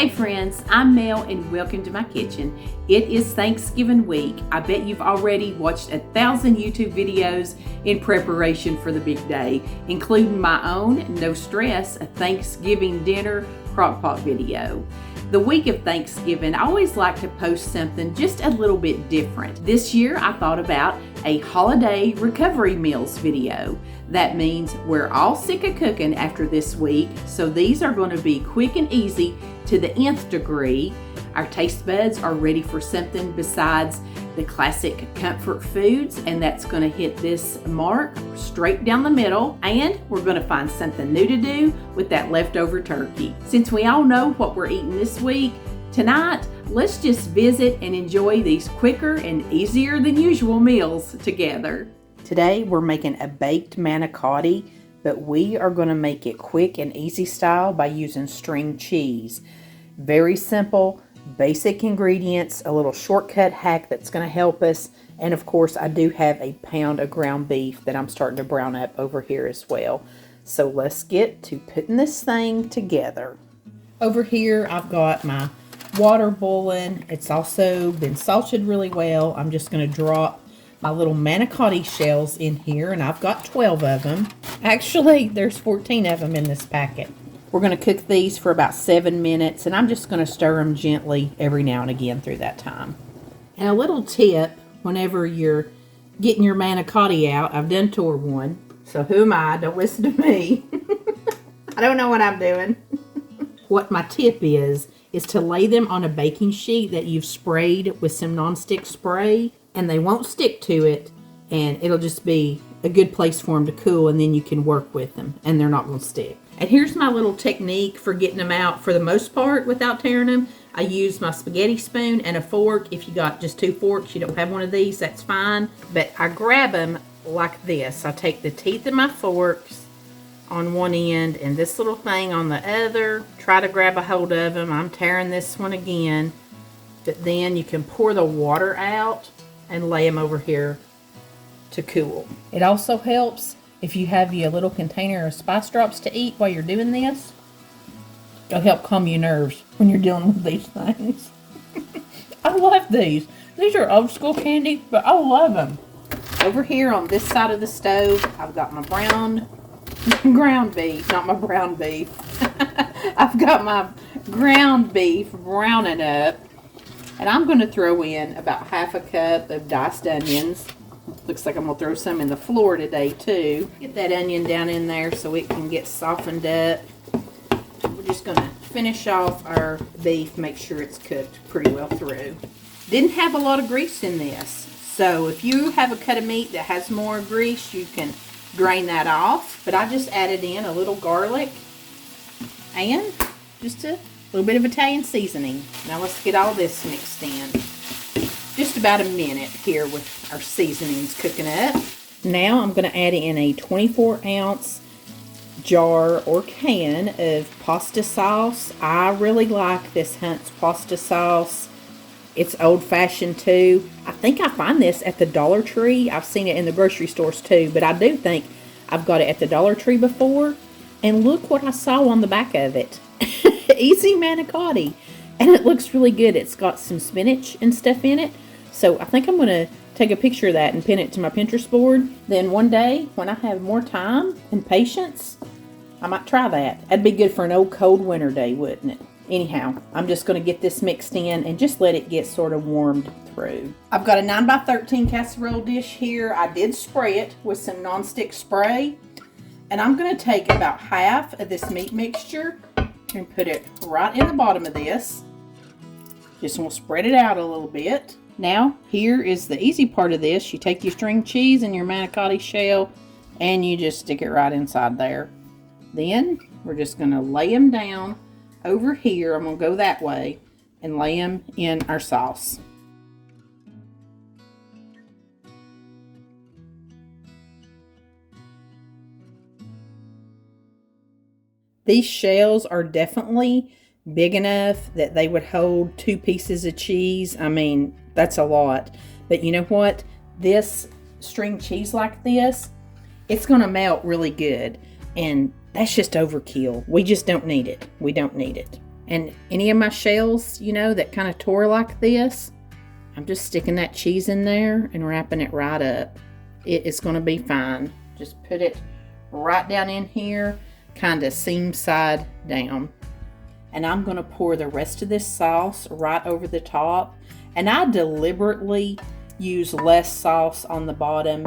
Hey friends, I'm Mel and welcome to my kitchen. It is Thanksgiving week. I bet you've already watched 1,000 YouTube videos in preparation for the big day, including my own, no stress, a Thanksgiving dinner crockpot video. The week of Thanksgiving, I always like to post something just a little bit different. This year, I thought about a holiday recovery meals video. That means we're all sick of cooking after this week, so these are going to be quick and easy to the nth degree. Our taste buds are ready for something besides the classic comfort foods, and that's going to hit this mark straight down the middle. And we're going to find something new to do with that leftover turkey. Since we all know what we're eating this week, tonight let's just visit and enjoy these quicker and easier than usual meals together. Today we're making a baked manicotti, but we are going to make it quick and easy style by using string cheese. Very simple, basic ingredients, a little shortcut hack that's going to help us. And of course, I do have a pound of ground beef that I'm starting to brown up over here as well. So let's get to putting this thing together. Over here, I've got my water boiling. It's also been salted really well. I'm just going to drop my little manicotti shells in here, and I've got 12 of them. Actually, there's 14 of them in this packet. We're going to cook these for about 7 minutes, and I'm just going to stir them gently every now and again through that time. And a little tip, whenever you're getting your manicotti out, I've done tore one, so who am I? Don't listen to me. I don't know what I'm doing. What my tip is to lay them on a baking sheet that you've sprayed with some nonstick spray, and they won't stick to it, and it'll just be a good place for them to cool, and then you can work with them, and they're not going to stick. And here's my little technique for getting them out for the most part without tearing them. I use my spaghetti spoon and a fork. If you got just 2 forks, you don't have one of these, that's fine. But I grab them like this. I take the teeth of my forks on one end and this little thing on the other. Try to grab a hold of them. I'm tearing this one again. But then you can pour the water out and lay them over here to cool. It also helps if you have a little container of spice drops to eat while you're doing this. It'll help calm your nerves when you're dealing with these things. I love these. These are old school candy, but I love them. Over here on this side of the stove, I've got my ground beef, not my brown beef. I've got my ground beef browning up, and I'm going to throw in about half a cup of diced onions. Looks like I'm going to throw some in the floor today too. Get that onion down in there so it can get softened up. We're just going to finish off our beef, make sure it's cooked pretty well through. Didn't have a lot of grease in this, so if you have a cut of meat that has more grease, you can drain that off. But I just added in a little garlic and just a little bit of Italian seasoning. Now let's get all this mixed in. Just about a minute here with our seasonings cooking up. Now I'm going to add in a 24-ounce jar or can of pasta sauce. I really like this Hunt's pasta sauce. It's old-fashioned too. I think I find this at the Dollar Tree. I've seen it in the grocery stores too, but I do think I've got it at the Dollar Tree before. And look what I saw on the back of it. Easy manicotti. And it looks really good. It's got some spinach and stuff in it. So I think I'm going to take a picture of that and pin it to my Pinterest board. Then one day, when I have more time and patience, I might try that. That'd be good for an old cold winter day, wouldn't it? Anyhow, I'm just going to get this mixed in and just let it get sort of warmed through. I've got a 9x13 casserole dish here. I did spray it with some nonstick spray. And I'm going to take about half of this meat mixture and put it right in the bottom of this. Just want to spread it out a little bit. Now, here is the easy part of this. You take your string cheese and your manicotti shell and you just stick it right inside there. Then, we're just going to lay them down over here. I'm going to go that way and lay them in our sauce. These shells are definitely big enough that they would hold 2 pieces of cheese. I mean, that's a lot. But you know what? This string cheese like this, it's going to melt really good. And that's just overkill. We just don't need it. We don't need it. And any of my shells, you know, that kind of tore like this, I'm just sticking that cheese in there and wrapping it right up. It is going to be fine. Just put it right down in here, kind of seam side down. And I'm going to pour the rest of this sauce right over the top. And I deliberately use less sauce on the bottom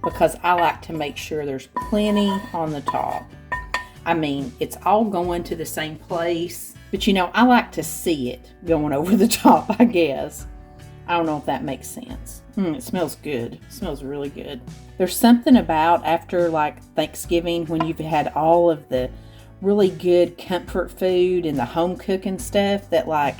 because I like to make sure there's plenty on the top. I mean, it's all going to the same place, but you know, I like to see it going over the top, I guess. I don't know if that makes sense. It smells good. It smells really good. There's something about after like Thanksgiving when you've had all of the really good comfort food and the home cooking stuff that like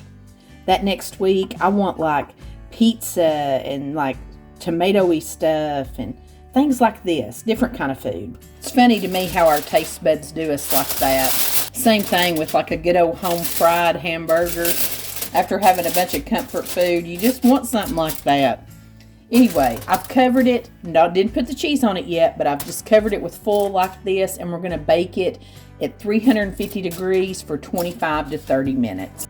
that next week I want like pizza and like tomatoey stuff and things like this, different kind of food. It's funny to me how our taste buds do us like that. Same thing with like a good old home fried hamburger. After having a bunch of comfort food, you just want something like that. Anyway, I've covered it. No, didn't put the cheese on it yet, but I've just covered it with foil like this, and we're going to bake it at 350 degrees for 25 to 30 minutes.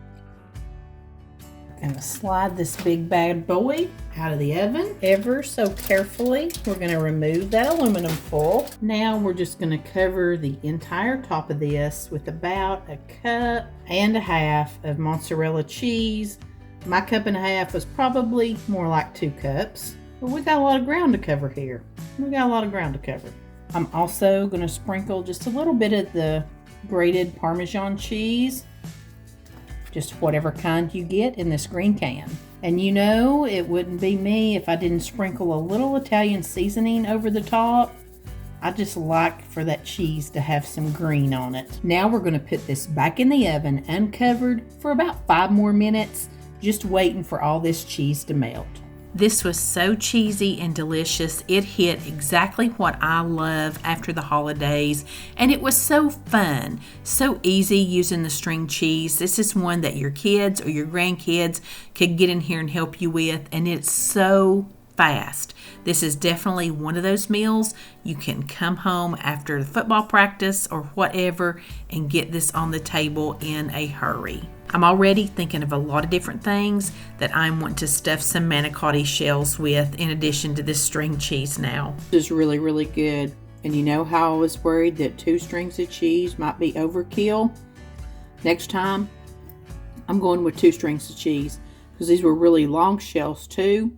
I'm going to slide this big bad boy out of the oven ever so carefully. We're going to remove that aluminum foil. Now we're just going to cover the entire top of this with about a cup and a half of mozzarella cheese. My cup and a half was probably more like 2 cups, but we got a lot of ground to cover here. I'm also going to sprinkle just a little bit of the grated Parmesan cheese. Just whatever kind you get in this green can. And you know, it wouldn't be me if I didn't sprinkle a little Italian seasoning over the top. I just like for that cheese to have some green on it. Now we're going to put this back in the oven uncovered for about 5 more minutes, just waiting for all this cheese to melt. This was so cheesy and delicious. It hit exactly what I love after the holidays, and it was so fun, so easy using the string cheese. This is one that your kids or your grandkids could get in here and help you with, and it's so fast. This is definitely one of those meals you can come home after the football practice or whatever and get this on the table in a hurry. I'm already thinking of a lot of different things that I want to stuff some manicotti shells with in addition to this string cheese now. This is really, really good. And you know how I was worried that 2 strings of cheese might be overkill? Next time, I'm going with 2 strings of cheese because these were really long shells too.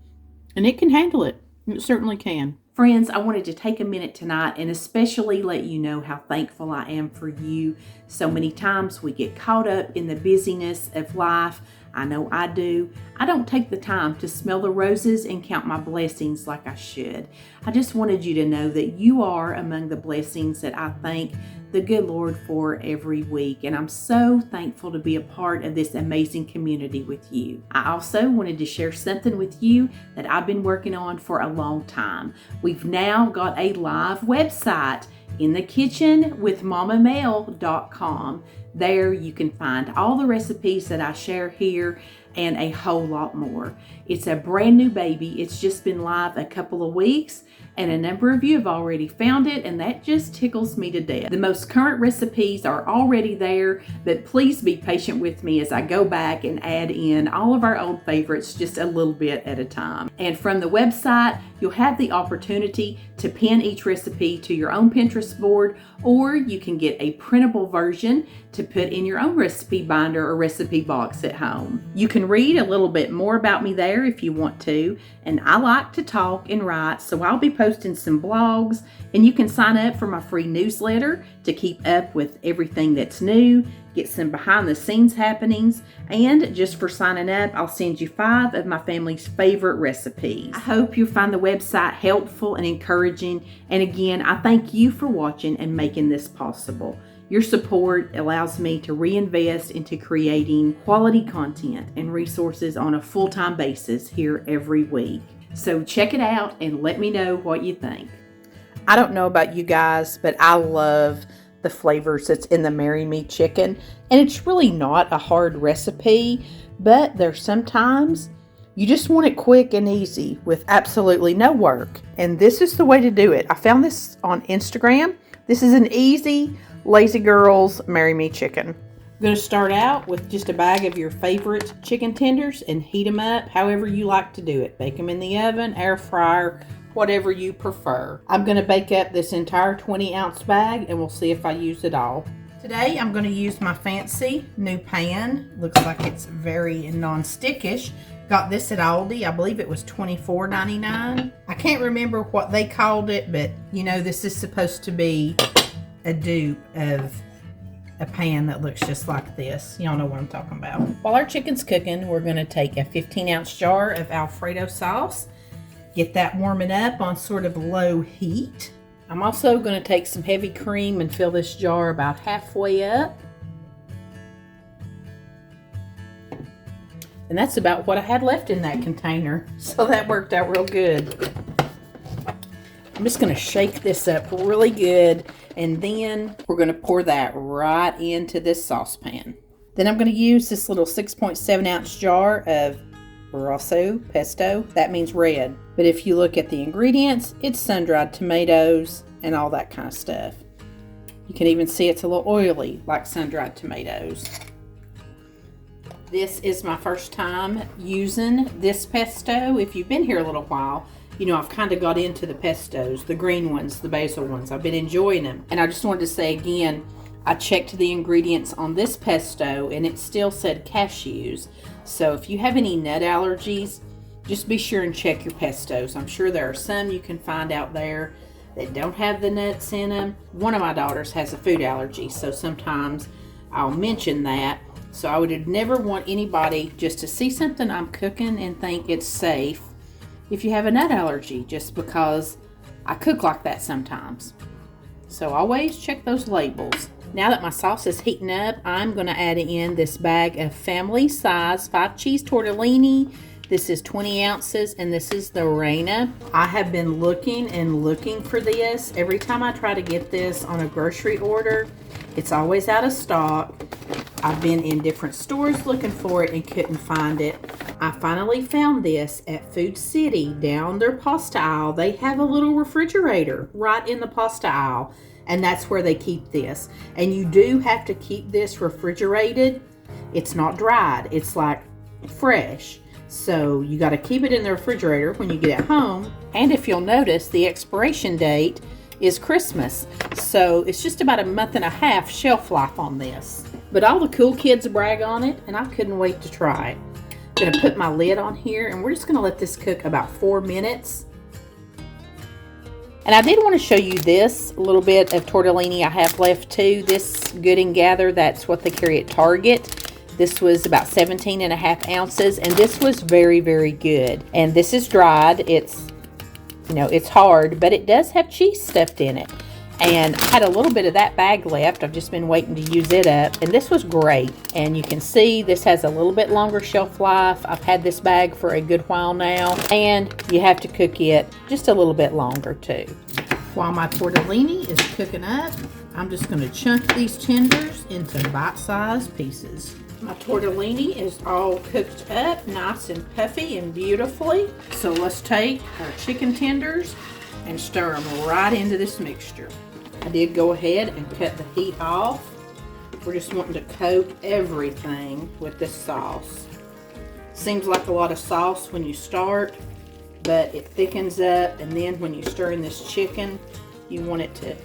And it can handle it. It certainly can. Friends, I wanted to take a minute tonight and especially let you know how thankful I am for you. So many times we get caught up in the busyness of life. I know I do. I don't take the time to smell the roses and count my blessings like I should. I just wanted you to know that you are among the blessings that I thank the good Lord for every week. And I'm so thankful to be a part of this amazing community with you. I also wanted to share something with you that I've been working on for a long time. We've now got a live website, In the Kitchen with MommaMail.com. There you can find all the recipes that I share here and a whole lot more. It's a brand new baby. It's just been live a couple of weeks and a number of you have already found it, and that just tickles me to death. The most current recipes are already there, but please be patient with me as I go back and add in all of our old favorites just a little bit at a time. And from the website, you'll have the opportunity to pin each recipe to your own Pinterest board, or you can get a printable version to put in your own recipe binder or recipe box at home. You can read a little bit more about me there if you want to, and I like to talk and write, so I'll be posting some blogs, and you can sign up for my free newsletter to keep up with everything that's new, get some behind the scenes happenings, and just for signing up, I'll send you 5 of my family's favorite recipes. I hope you find the website helpful and encouraging, and again, I thank you for watching and making this possible. Your support allows me to reinvest into creating quality content and resources on a full-time basis here every week. So check it out and let me know what you think. I don't know about you guys, but I love the flavors that's in the Marry Me chicken. And it's really not a hard recipe, but there's sometimes you just want it quick and easy with absolutely no work. And this is the way to do it. I found this on Instagram. This is an easy Lazy Girls Marry Me chicken. I'm going to start out with just a bag of your favorite chicken tenders and heat them up however you like to do it. Bake them in the oven, air fryer, whatever you prefer. I'm going to bake up this entire 20-ounce bag and we'll see if I use it all. Today I'm going to use my fancy new pan. Looks like it's very non-stickish. Got this at Aldi. I believe it was $24.99. I can't remember what they called it, but you know, this is supposed to be a dupe of a pan that looks just like this. Y'all know what I'm talking about. While our chicken's cooking, we're gonna take a 15-ounce jar of Alfredo sauce, get that warming up on sort of low heat. I'm also gonna take some heavy cream and fill this jar about halfway up. And that's about what I had left in that container. So that worked out real good. I'm just gonna shake this up really good, and then we're gonna pour that right into this saucepan. Then I'm gonna use this little 6.7-ounce jar of rosso pesto. That means red. But if you look at the ingredients, it's sun-dried tomatoes and all that kind of stuff. You can even see it's a little oily, like sun-dried tomatoes. This is my first time using this pesto. If you've been here a little while, you know, I've kind of got into the pestos, the green ones, the basil ones. I've been enjoying them. And I just wanted to say again, I checked the ingredients on this pesto and it still said cashews. So if you have any nut allergies, just be sure and check your pestos. I'm sure there are some you can find out there that don't have the nuts in them. One of my daughters has a food allergy, so sometimes I'll mention that. So I would never want anybody just to see something I'm cooking and think it's safe if you have a nut allergy, just because I cook like that sometimes. So always check those labels. Now that my sauce is heating up, I'm going to add in this bag of family size 5-cheese tortellini. This is 20 ounces and this is the Reina. I have been looking and looking for this. Every time I try to get this on a grocery order, it's always out of stock. I've been in different stores looking for it and couldn't find it. I finally found this at Food City down their pasta aisle. They have a little refrigerator right in the pasta aisle, and that's where they keep this. And you do have to keep this refrigerated. It's not dried, it's like fresh. So you got to keep it in the refrigerator when you get it home. And if you'll notice, the expiration date is Christmas. So it's just about a month and a half shelf life on this. But all the cool kids brag on it, and I couldn't wait to try it. I'm gonna put my lid on here, and we're just gonna let this cook about 4 minutes. And I did want to show you this little bit of tortellini I have left too. This Good and Gather, that's what they carry at Target. This was about 17.5 ounces, and this was very, very good. And this is dried. It's, you know, it's hard, but it does have cheese stuffed in it. And I had a little bit of that bag left. I've just been waiting to use it up. And this was great. And you can see this has a little bit longer shelf life. I've had this bag for a good while now. And you have to cook it just a little bit longer too. While my tortellini is cooking up, I'm just going to chunk these tenders into bite-sized pieces. My tortellini is all cooked up, nice and puffy and beautifully. So let's take our chicken tenders and stir them right into this mixture. I did go ahead and cut the heat off. We're just wanting to coat everything with this sauce. Seems like a lot of sauce when you start, but it thickens up, and then when you stir in this chicken, you want it to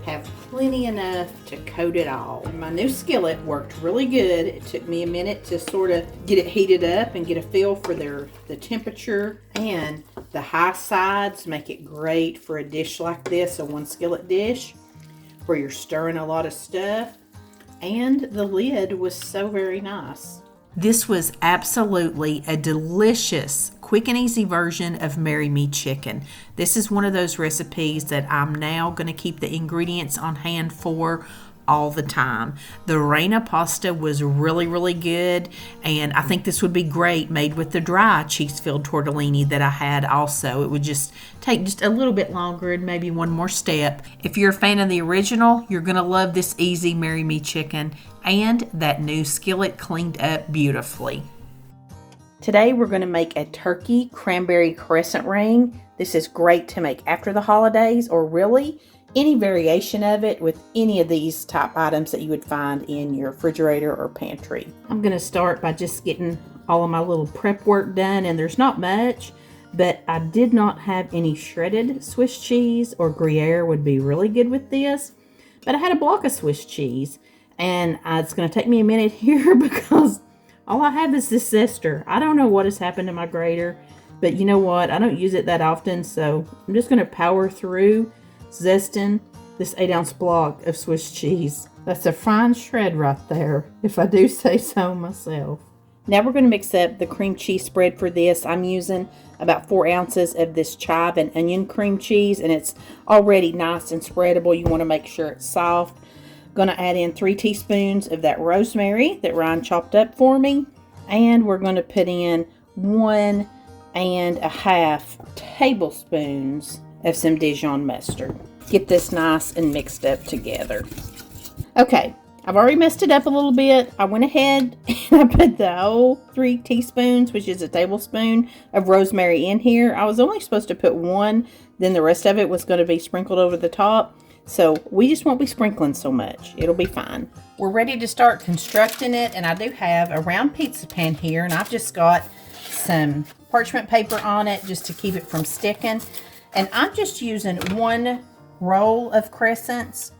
have plenty enough to coat it all. And my new skillet worked really good. It took me a minute to sort of get it heated up and get a feel for the temperature, and the high sides make it great for a dish like this, a one skillet dish where you're stirring a lot of stuff. And the lid was so very nice. This was absolutely a delicious, quick and easy version of Marry Me chicken. This is one of those recipes that I'm now going to keep the ingredients on hand for all the time. The Reina pasta was really, really good, and I think this would be great made with the dry cheese-filled tortellini that I had also. It would just take just a little bit longer and maybe one more step. If you're a fan of the original, you're going to love this easy Marry Me chicken and that new skillet cleaned up beautifully. Today we're going to make a turkey cranberry crescent ring. This is great to make after the holidays, or really any variation of it with any of these type items that you would find in your refrigerator or pantry. I'm going to start by just getting all of my little prep work done, and there's not much, but I did not have any shredded Swiss cheese, or Gruyere would be really good with this, but I had a block of Swiss cheese, and it's going to take me a minute here because all I have is this zester. I don't know what has happened to my grater, but you know what? I don't use it that often, so I'm just going to power through zesting this 8-ounce block of Swiss cheese. That's a fine shred right there, if I do say so myself. Now we're going to mix up the cream cheese spread for this. I'm using about 4 ounces of this chive and onion cream cheese, and it's already nice and spreadable. You want to make sure it's soft. Going to add in 3 teaspoons of that rosemary that Ryan chopped up for me, and we're going to put in 1.5 tablespoons of some Dijon mustard. Get this nice and mixed up together. Okay, I've already messed it up a little bit. I went ahead and I put the whole 3 teaspoons, which is a tablespoon of rosemary in here. I was only supposed to put 1, then the rest of it was going to be sprinkled over the top. So we just won't be sprinkling so much. It'll be fine. We're ready to start constructing it, and I do have a round pizza pan here, and I've just got some parchment paper on it just to keep it from sticking. And I'm just using 1 roll of crescents.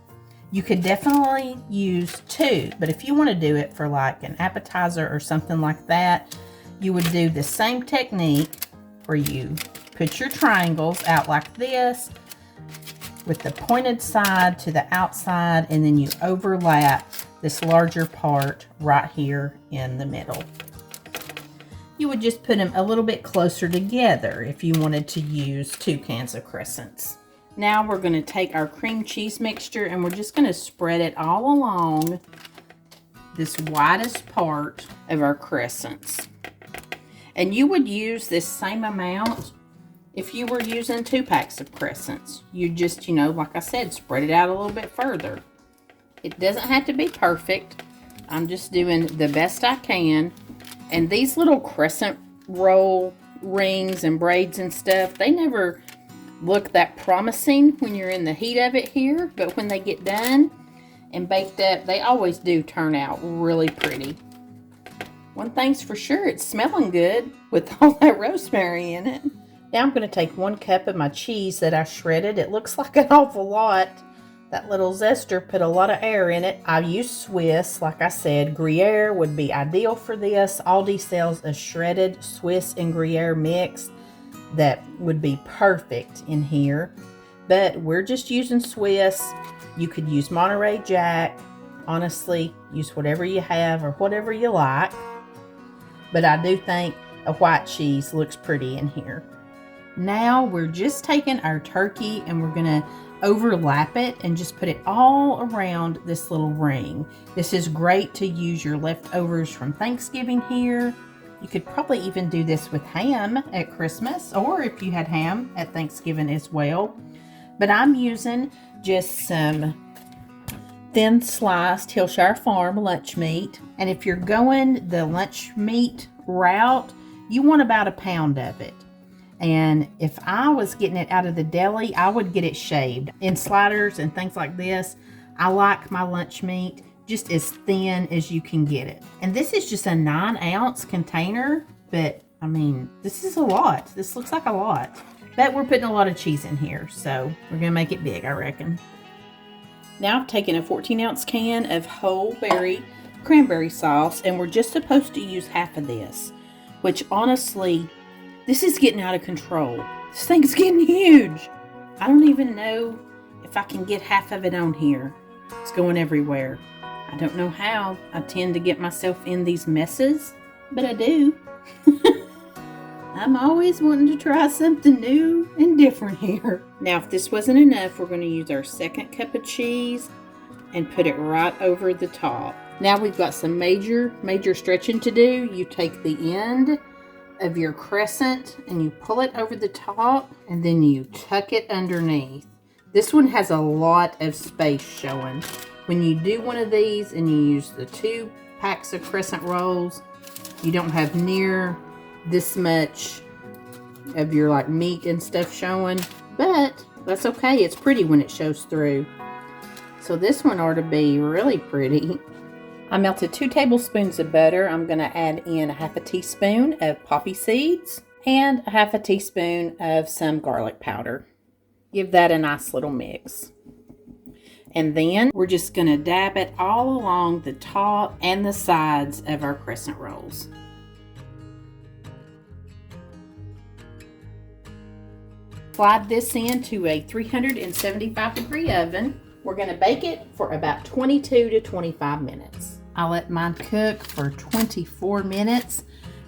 You could definitely use 2, but if you want to do it for like an appetizer or something like that, you would do the same technique where you put your triangles out like this with the pointed side to the outside, and then you overlap this larger part right here in the middle. You would just put them a little bit closer together if you wanted to use 2 cans of crescents. Now we're going to take our cream cheese mixture, and we're just going to spread it all along this widest part of our crescents. And you would use this same amount if you were using 2 packs of crescents. You just, like I said, spread it out a little bit further. It doesn't have to be perfect. I'm just doing the best I can. And these little crescent roll rings and braids and stuff, they never look that promising when you're in the heat of it here, but when they get done and baked up, they always do turn out really pretty. One thing's for sure, it's smelling good with all that rosemary in it. Now I'm going to take 1 cup of my cheese that I shredded. It looks like an awful lot. That little zester put a lot of air in it. I use Swiss. Like I said, Gruyere would be ideal for this. Aldi sells a shredded Swiss and Gruyere mix that would be perfect in here. But we're just using Swiss. You could use Monterey Jack. Honestly, use whatever you have or whatever you like. But I do think a white cheese looks pretty in here. Now we're just taking our turkey and we're going to overlap it and just put it all around this little ring. This is great to use your leftovers from Thanksgiving here. You could probably even do this with ham at Christmas, or if you had ham at Thanksgiving as well. But I'm using just some thin sliced Hillshire Farm lunch meat. And if you're going the lunch meat route, you want about 1 pound of it. And if I was getting it out of the deli, I would get it shaved. In sliders and things like this, I like my lunch meat just as thin as you can get it. And this is just a 9-ounce container, but I mean, this is a lot. This looks like a lot. But we're putting a lot of cheese in here, so we're gonna make it big, I reckon. Now I've taken a 14-ounce can of whole berry cranberry sauce, and we're just supposed to use half of this, which honestly, this is getting out of control. This thing's getting huge. I don't even know if I can get half of it on here. It's going everywhere. I don't know how. I tend to get myself in these messes, but I do. I'm always wanting to try something new and different here. Now, if this wasn't enough, we're going to use our 2nd cup of cheese and put it right over the top. Now we've got some major stretching to do. You take the end of your crescent and you pull it over the top, and then you tuck it underneath. This one has a lot of space showing. When you do one of these and you use the 2 packs of crescent rolls, you don't have near this much of your meat and stuff showing, but That's okay. It's pretty when it shows through. So this one ought to be really pretty. I melted 2 tablespoons of butter. I'm going to add in 1/2 teaspoon of poppy seeds and 1/2 teaspoon of some garlic powder. Give that a nice little mix. And then we're just going to dab it all along the top and the sides of our crescent rolls. Slide this into a 375-degree oven. We're going to bake it for about 22 to 25 minutes. I let mine cook for 24 minutes,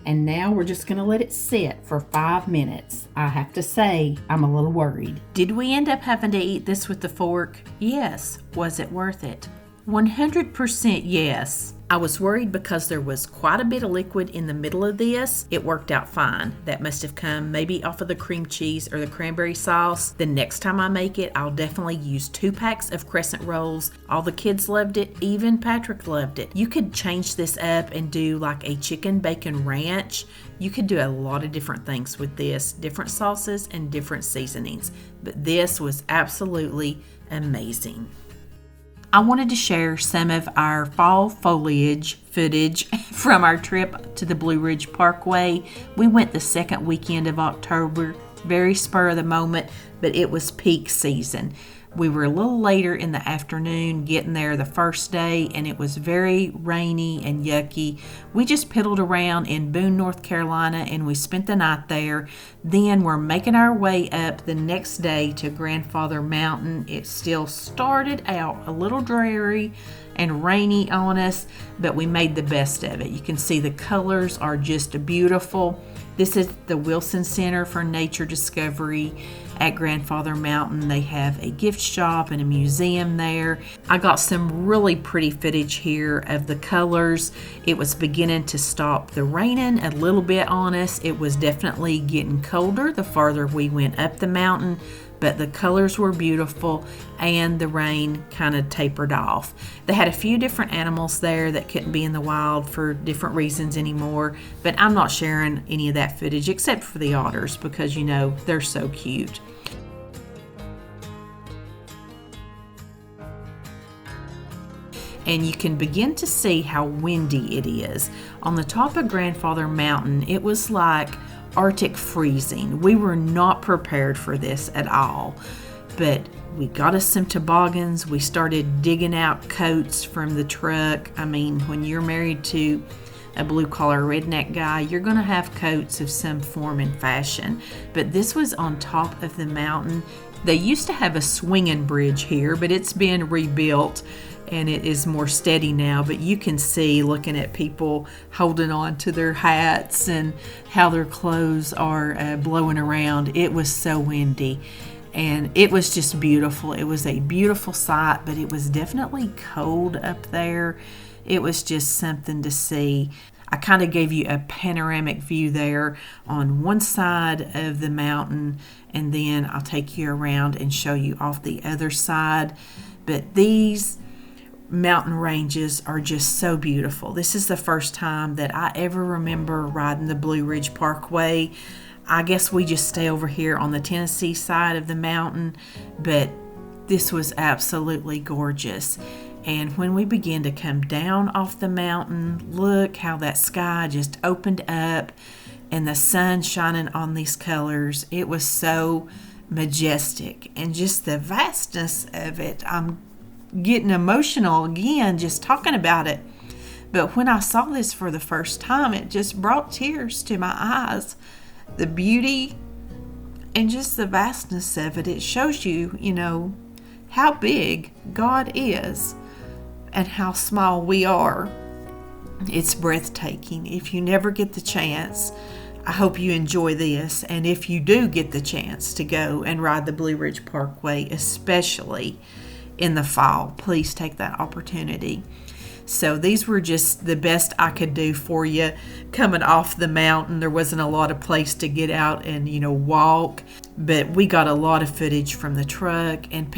and now we're just going to let it sit for 5 minutes. I have to say, I'm a little worried. Did we end up having to eat this with the fork? Yes. Was it worth it? 100% yes. I was worried because there was quite a bit of liquid in the middle of this. It worked out fine. That must have come maybe off of the cream cheese or the cranberry sauce. The next time I make it, I'll definitely use 2 packs of crescent rolls. All the kids loved it. Even Patrick loved it. You could change this up and do like a chicken bacon ranch. You could do a lot of different things with this, different sauces and different seasonings. But this was absolutely amazing. I wanted to share some of our fall foliage footage from our trip to the Blue Ridge Parkway. We went the second weekend of October, very spur of the moment, but it was peak season. We were a little later in the afternoon getting there the first day, and it was very rainy and yucky. We just piddled around in Boone, North Carolina, and we spent the night there. Then we're making our way up the next day to Grandfather Mountain. It still started out a little dreary and rainy on us, but we made the best of it. You can see the colors are just beautiful. This is the Wilson Center for Nature Discovery at Grandfather Mountain. They have a gift shop and a museum there. I got some really pretty footage here of the colors. It was beginning to stop the raining a little bit on us. It was definitely getting colder the farther we went up the mountain, but the colors were beautiful and the rain kind of tapered off. They had a few different animals there that couldn't be in the wild for different reasons anymore, but I'm not sharing any of that footage except for the otters because, you know, they're so cute. And you can begin to see how windy it is. On the top of Grandfather Mountain, it was like Arctic freezing. We were not prepared for this at all, but we got us some toboggans. We started digging out coats from the truck. I mean, when you're married to a blue-collar redneck guy, you're gonna have coats of some form and fashion, but this was on top of the mountain. They used to have a swinging bridge here, but it's been rebuilt and it is more steady now, but you can see looking at people holding on to their hats and how their clothes are blowing around. It was so windy and it was just beautiful. It was a beautiful sight, but it was definitely cold up there. It was just something to see. I kind of gave you a panoramic view there on one side of the mountain, and then I'll take you around and show you off the other side. But these mountain ranges are just so beautiful. This is the first time that I ever remember riding the Blue Ridge Parkway. I guess we just stay over here on the Tennessee side of the mountain, but this was absolutely gorgeous. And when we began to come down off the mountain, look how that sky just opened up and the sun shining on these colors. It was so majestic, and just the vastness of it. I'm getting emotional again just talking about it. But when I saw this for the first time, it just brought tears to my eyes. The beauty and just the vastness of it. It shows you, you know, how big God is and how small we are. It's breathtaking. If you never get the chance, I hope you enjoy this. And if you do get the chance to go and ride the Blue Ridge Parkway, especially in the fall, please take that opportunity. So these were just the best I could do for you coming off the mountain. There wasn't a lot of place to get out and, you know, walk, but we got a lot of footage from the truck, and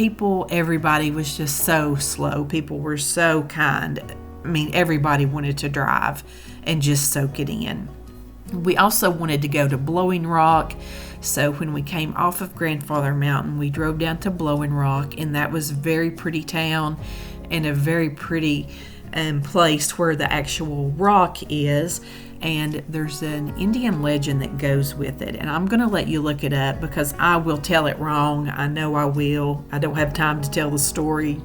everybody was just so slow. People were so kind. I mean, everybody wanted to drive and just soak it in. We also wanted to go to Blowing Rock. So when we came off of Grandfather Mountain, we drove down to Blowing Rock, and that was a very pretty town and a very pretty place where the actual rock is. And there's an Indian legend that goes with it, and I'm going to let you look it up because I will tell it wrong. I know I will. I don't have time to tell the story.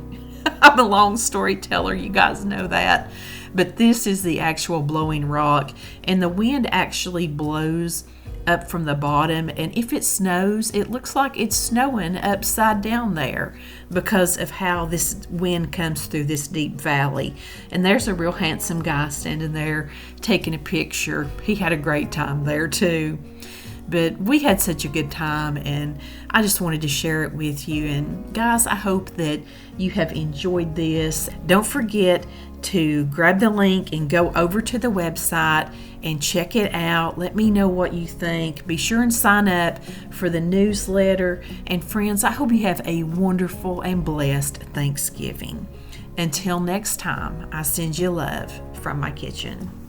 I'm a long storyteller, you guys know that. But this is the actual Blowing Rock, and the wind actually blows up from the bottom, and if it snows, it looks like it's snowing upside down there because of how this wind comes through this deep valley. And there's a real handsome guy standing there taking a picture. He had a great time there too. But we had such a good time, and I just wanted to share it with you. And guys, I hope that you have enjoyed this. Don't forget to grab the link and go over to the website and check it out. Let me know what you think. Be sure and sign up for the newsletter. And friends, I hope you have a wonderful and blessed Thanksgiving. Until next time, I send you love from my kitchen.